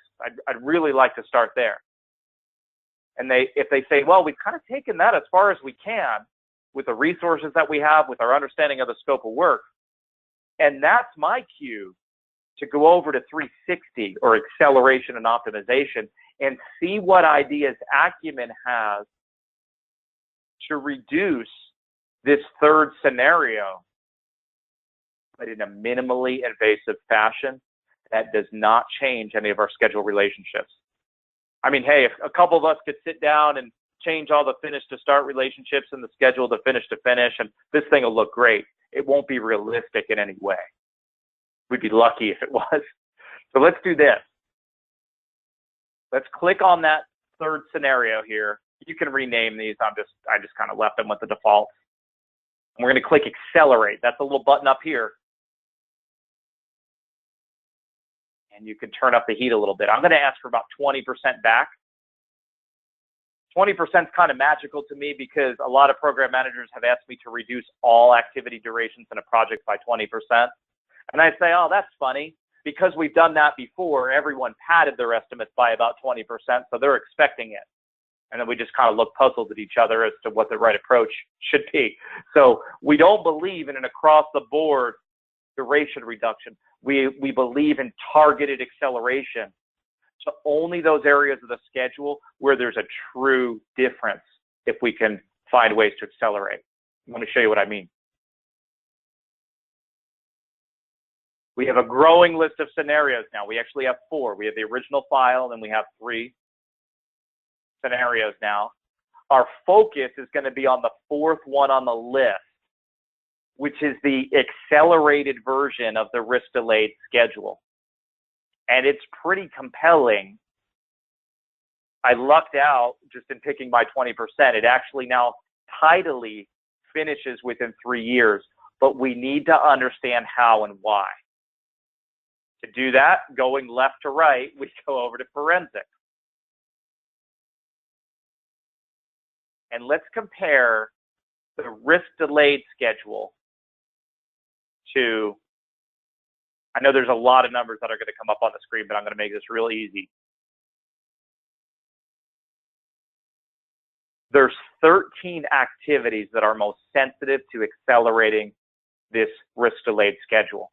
B: I'd really like to start there. And if they say, well, we've kind of taken that as far as we can with the resources that we have, with our understanding of the scope of work, and that's my cue to go over to 360 or acceleration and optimization and see what ideas Acumen has to reduce this third scenario, but in a minimally invasive fashion that does not change any of our schedule relationships. I mean, hey, if a couple of us could sit down and change all the finish to start relationships and the schedule to finish, and this thing will look great. It won't be realistic in any way. We'd be lucky if it was. So let's do this. Let's click on that third scenario here. You can rename these. I just kind of left them with the defaults. And we're going to click accelerate. That's a little button up here. And you can turn up the heat a little bit. I'm going to ask for about 20% back. 20% is kind of magical to me because a lot of program managers have asked me to reduce all activity durations in a project by 20%. And I say, oh, that's funny. Because we've done that before, everyone padded their estimates by about 20%, so they're expecting it. And then we just kind of look puzzled at each other as to what the right approach should be. So we don't believe in an across-the-board duration reduction. We believe in targeted acceleration to only those areas of the schedule where there's a true difference if we can find ways to accelerate. Let me show you what I mean. We have a growing list of scenarios now. We actually have 4. We have the original file, and we have 3 scenarios now. Our focus is going to be on the 4th one on the list, which is the accelerated version of the risk-delayed schedule. And it's pretty compelling. I lucked out just in picking my 20%. It actually now tidily finishes within 3 years, but we need to understand how and why. To do that, going left to right, we go over to forensics. And let's compare the risk delayed schedule to, I know there's a lot of numbers that are going to come up on the screen, but I'm going to make this real easy. There's 13 activities that are most sensitive to accelerating this risk delayed schedule.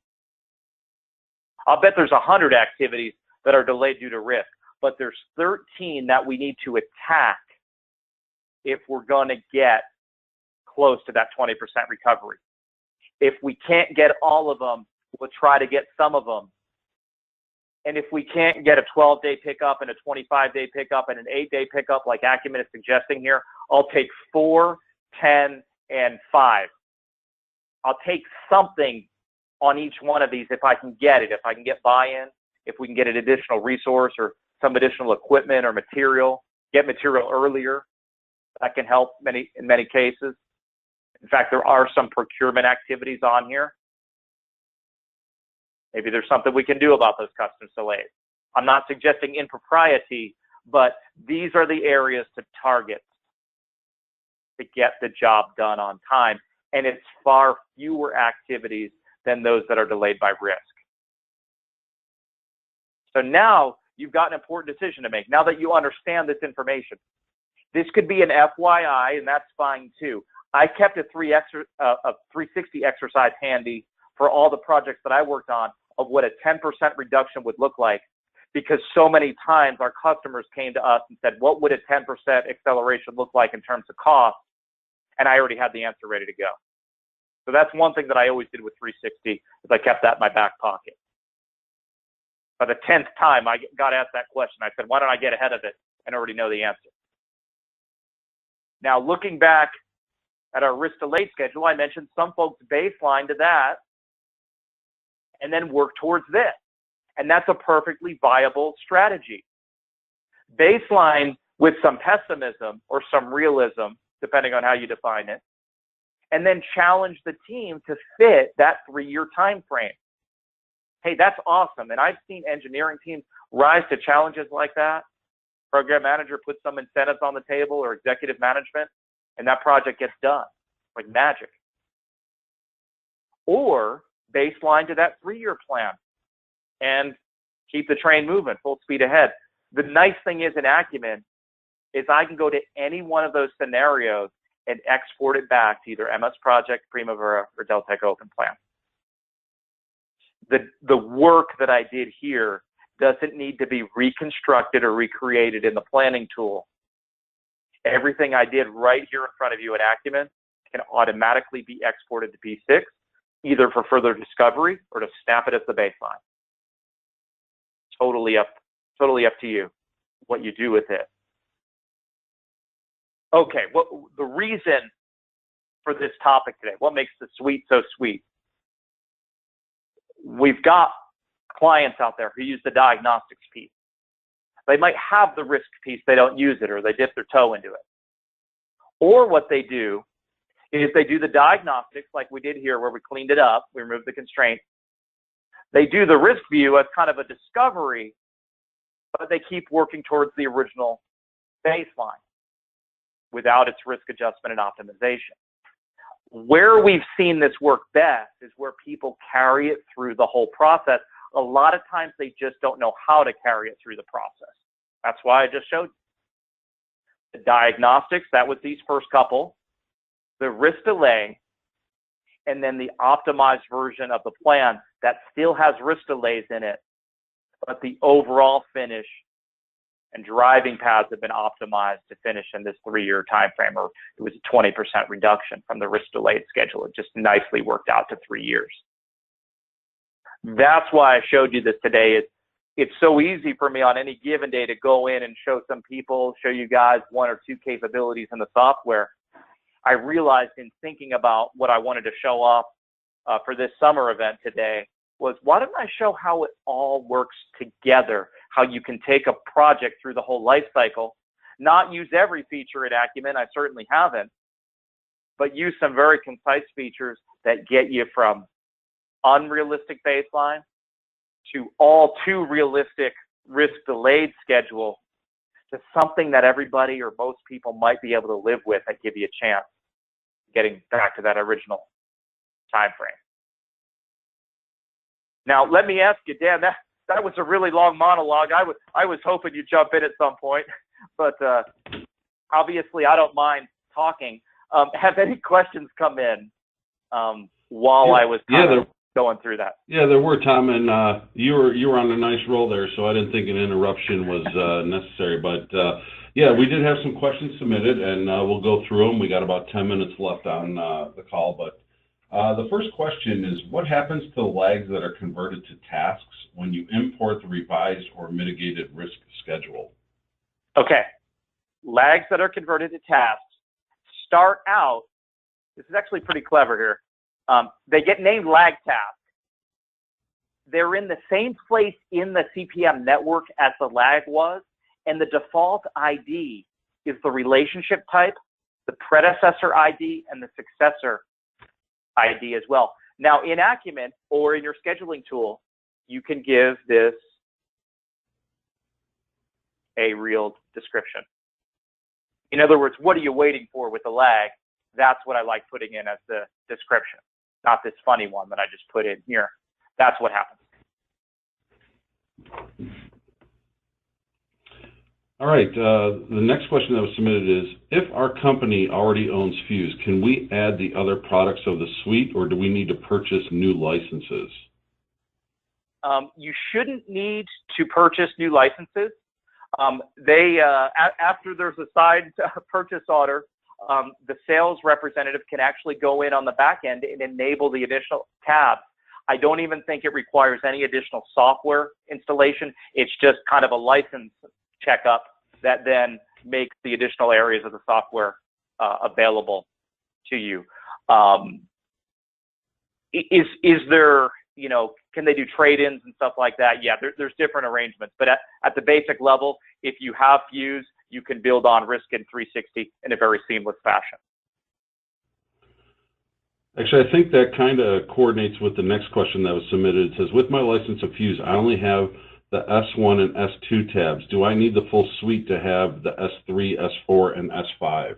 B: I'll bet there's 100 activities that are delayed due to risk, but there's 13 that we need to attack if we're going to get close to that 20% recovery. If we can't get all of them, we'll try to get some of them. And if we can't get a 12-day pickup and a 25-day pickup and an 8-day pickup like Acumen is suggesting here, I'll take 4, 10, and 5. I'll take something on each one of these if I can get it, if I can get buy-in, if we can get an additional resource or some additional equipment or material, get material earlier. That can help in many cases. In fact, there are some procurement activities on here. Maybe there's something we can do about those customs delays. I'm not suggesting impropriety, but these are the areas to target to get the job done on time. And it's far fewer activities than those that are delayed by risk. So now you've got an important decision to make. Now that you understand this information, this could be an FYI, and that's fine too. I kept a 360 exercise handy for all the projects that I worked on of what a 10% reduction would look like, because so many times our customers came to us and said, what would a 10% acceleration look like in terms of cost? And I already had the answer ready to go. So that's one thing that I always did with 360, is I kept that in my back pocket. By the 10th time I got asked that question, I said, why don't I get ahead of it and already know the answer? Now, looking back at our risk delayed schedule, I mentioned some folks baseline to that and then work towards this. And that's a perfectly viable strategy. Baseline with some pessimism or some realism, depending on how you define it, and then challenge the team to fit that 3-year time frame. Hey, that's awesome. And I've seen engineering teams rise to challenges like that. Program manager puts some incentives on the table, or executive management, and that project gets done like magic. Or baseline to that 3-year plan and keep the train moving, full speed ahead. The nice thing is in Acumen is I can go to any one of those scenarios and export it back to either MS Project, Primavera, or Deltek Open Plan. The work that I did here doesn't need to be reconstructed or recreated in the planning tool. Everything I did right here in front of you at Acumen can automatically be exported to P6, either for further discovery or to snap it as the baseline. Totally up to you what you do with it. Okay, the reason for this topic today, what makes the suite so sweet? We've got clients out there who use the diagnostics piece. They might have the risk piece, they don't use it, or they dip their toe into it. Or what they do is they do the diagnostics like we did here, where we cleaned it up, we removed the constraint. They do the risk view as kind of a discovery, but they keep working towards the original baseline without its risk adjustment and optimization. Where we've seen this work best is where people carry it through the whole process. A lot of times they just don't know how to carry it through the process. That's why I just showed you. The diagnostics, that was these first couple, the risk delay, and then the optimized version of the plan that still has risk delays in it, but the overall finish and driving paths have been optimized to finish in this 3-year time frame, or it was a 20% reduction from the risk delayed schedule. It just nicely worked out to 3 years. That's why I showed you this today. It's so easy for me on any given day to go in and show some people, show you guys 1 or 2 capabilities in the software. I realized in thinking about what I wanted to show off for this summer event today was, why don't I show how it all works together, how you can take a project through the whole life cycle, not use every feature at Acumen, I certainly haven't, but use some very concise features that get you from unrealistic baseline to all too realistic risk delayed schedule to something that everybody or most people might be able to live with that give you a chance. getting back to that original time frame. Now, let me ask you, Dan, that was a really long monologue. I was hoping you'd jump in at some point, but obviously I don't mind talking. Have any questions come in while I was going through that?
A: Yeah, there were, Tom, and you were on a nice roll there, so I didn't think an interruption was necessary. But yeah, we did have some questions submitted, and we'll go through them. We got about 10 minutes left on the call, but the first question is, what happens to the lags that are converted to tasks when you import the revised or mitigated risk schedule?
B: Okay, lags that are converted to tasks start out, this is actually pretty clever here, they get named lag tasks. They're in the same place in the CPM network as the lag was, and the default ID is the relationship type, the predecessor ID, and the successor ID as well. Now, in Acumen or in your scheduling tool, you can give this a real description. In other words, what are you waiting for with the lag? That's what I like putting in as the description, not this funny one that I just put in here. That's what happens.
A: All right, the next question that was submitted is, if our company already owns Fuse, can we add the other products of the suite, or do we need to purchase new licenses?
B: You shouldn't need to purchase new licenses. After there's a signed purchase order, the sales representative can actually go in on the back end and enable the additional tabs. I don't even think it requires any additional software installation. It's just kind of a license checkup that then makes the additional areas of the software available to you. Is there, can they do trade-ins and stuff like that? Yeah, there's different arrangements, but at the basic level, if you have Fuse, you can build on Risk in 360 in a very seamless fashion.
A: Actually, I think that kind of coordinates with the next question that was submitted. It says, with my license of Fuse, I only have the S1 and S2 tabs. Do I need the full suite to have the S3, S4, and S5?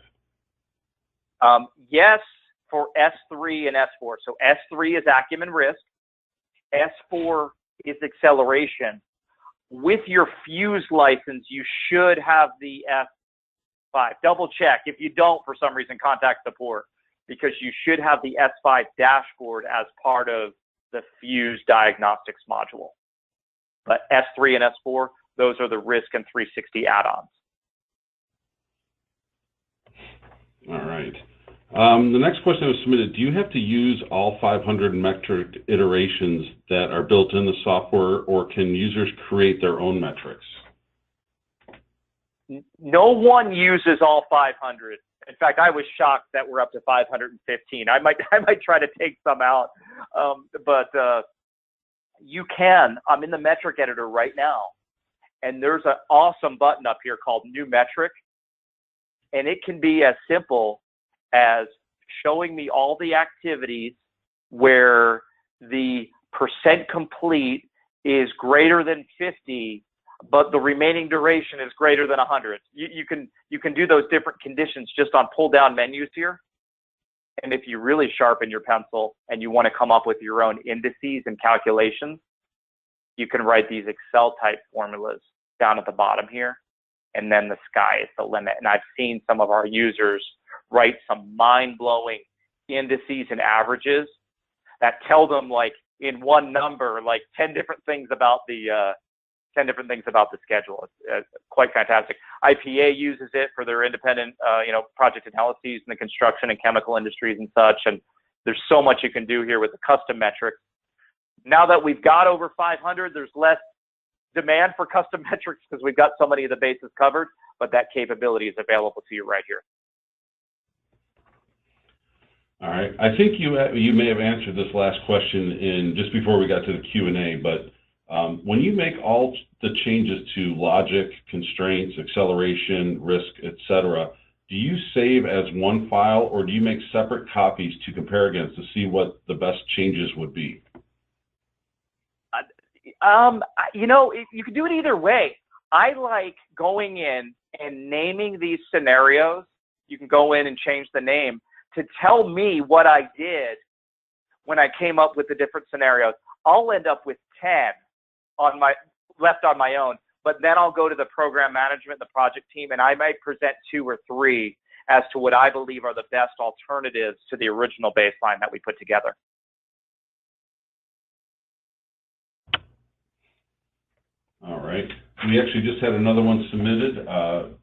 B: Yes, for S3 and S4. So S3 is Acumen Risk. S4 is acceleration. With your Fuse license, you should have the S5. Double check. If you don't, for some reason, contact support, because you should have the S5 dashboard as part of the Fuse Diagnostics module. But S3 and S4, those are the Risk and 360 add-ons.
A: All right. The next question was submitted, do you have to use all 500 metric iterations that are built in the software, or can users create their own metrics?
B: No one uses all 500. In fact, I was shocked that we're up to 515. I might try to take some out, but you can. I'm in the metric editor right now, and there's an awesome button up here called New Metric, and it can be as simple as showing me all the activities where the percent complete is greater than 50, but the remaining duration is greater than 100. You can do those different conditions just on pull down menus here. And if you really sharpen your pencil and you want to come up with your own indices and calculations, you can write these Excel type formulas down at the bottom here, and then the sky is the limit. And I've seen some of our users write some mind-blowing indices and averages that tell them, like, in one number, like 10 different things about the schedule. It's quite fantastic. IPA uses it for their independent, project analyses in the construction and chemical industries and such. And there's so much you can do here with the custom metrics. Now that we've got over 500, there's less demand for custom metrics because we've got so many of the bases covered, but that capability is available to you right here.
A: All right. I think you may have answered this last question in just before we got to the Q&A, but when you make all the changes to logic, constraints, acceleration, risk, etc., do you save as one file, or do you make separate copies to compare against to see what the best changes would be?
B: You can do it either way. I like going in and naming these scenarios. You can go in and change the name. to tell me what I did when I came up with the different scenarios. I'll end up with 10 left on my own, but then I'll go to the program management, the project team, and I might present 2 or 3 as to what I believe are the best alternatives to the original baseline that we put together.
A: All right. We actually just had another one submitted.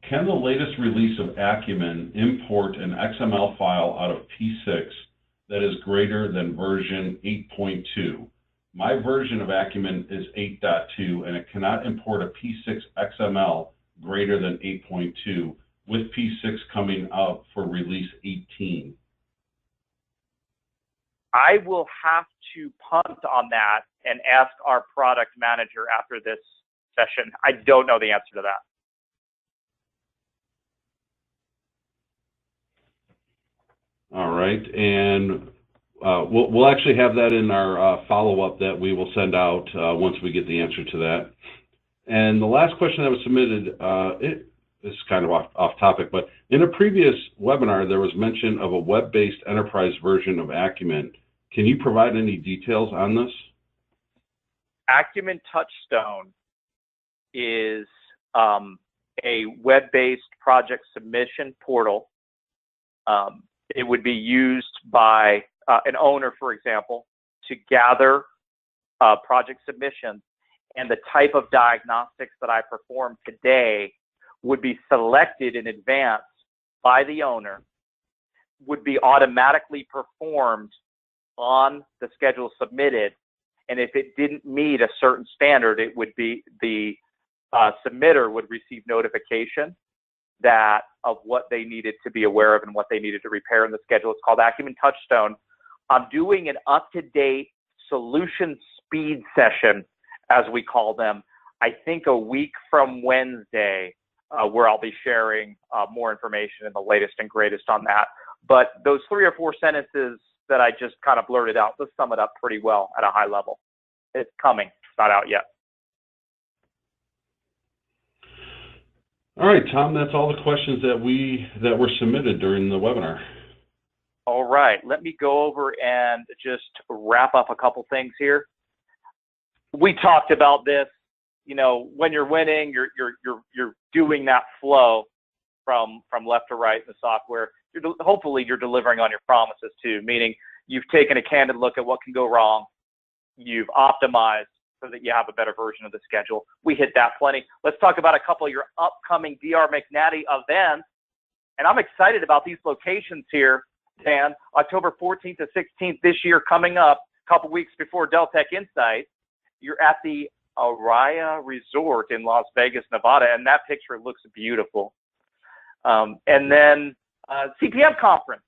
A: Can the latest release of Acumen import an XML file out of P6 that is greater than version 8.2? My version of Acumen is 8.2, and it cannot import a P6 XML greater than 8.2, with P6 coming out for release 18.
B: I will have to punt on that and ask our product manager after this session. I don't know the answer to that.
A: All right, and we'll actually have that in our follow-up that we will send out once we get the answer to that. And the last question that was submitted, this is kind of off topic, but in a previous webinar, there was mention of a web-based enterprise version of Acumen. Can you provide any details on this?
B: Acumen Touchstone is a web-based project submission portal. It would be used by an owner, for example, to gather project submissions, and the type of diagnostics that I perform today would be selected in advance by the owner, would be automatically performed on the schedule submitted, and if it didn't meet a certain standard, it would be the submitter would receive notification of what they needed to be aware of and what they needed to repair in the schedule. It's called Acumen Touchstone. I'm doing an up-to-date solution speed session, as we call them, I think a week from Wednesday, where I'll be sharing more information and the latest and greatest on that. But those 3 or 4 sentences that I just kind of blurted out, let's sum it up pretty well at a high level. It's coming. It's not out yet.
A: All right, Tom, that's all the questions that were submitted during the webinar.
B: All right, let me go over and just wrap up a couple things here. We talked about this, you know, when you're winning, you're doing that flow from left to right in the software. Hopefully you're delivering on your promises too, meaning you've taken a candid look at what can go wrong. You've optimized so that you have a better version of the schedule. We hit that plenty. Let's talk about a couple of your upcoming DR McNatty events. And I'm excited about these locations here, Dan. October 14th to 16th this year coming up, a couple weeks before Deltek Insight. You're at the Araya Resort in Las Vegas, Nevada, and that picture looks beautiful. And then CPM Conference.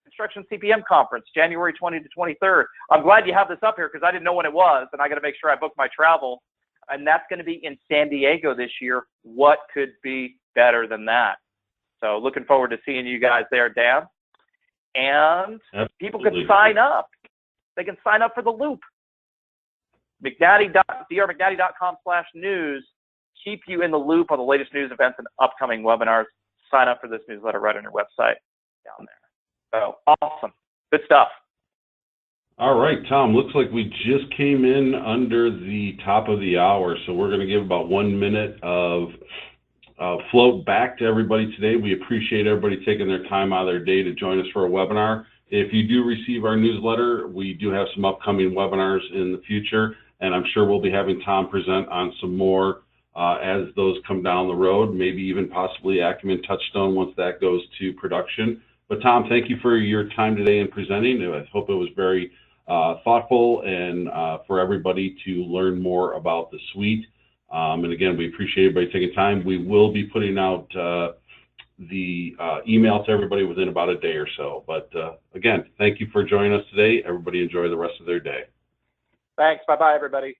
B: Construction CPM Conference, January 20 to 23rd. I'm glad you have this up here because I didn't know when it was, and I got to make sure I book my travel. And that's going to be in San Diego this year. What could be better than that? So looking forward to seeing you guys there, Dan. And
A: Absolutely.
B: People can sign up. They can sign up for the loop. drmcnatty.com/news. Keep you in the loop on the latest news, events, and upcoming webinars. Sign up for this newsletter right on your website down there. So awesome. Good stuff.
A: All right, Tom, looks like we just came in under the top of the hour, so we're going to give about 1 minute of float back to everybody today. We appreciate everybody taking their time out of their day to join us for a webinar. If you do receive our newsletter, we do have some upcoming webinars in the future, and I'm sure we'll be having Tom present on some more as those come down the road, maybe even possibly Acumen Touchstone once that goes to production. But Tom, thank you for your time today in presenting. I hope it was very thoughtful and for everybody to learn more about the suite. And again, we appreciate everybody taking time. We will be putting out the email to everybody within about a day or so. But again, thank you for joining us today. Everybody enjoy the rest of their day.
B: Thanks. Bye-bye, everybody.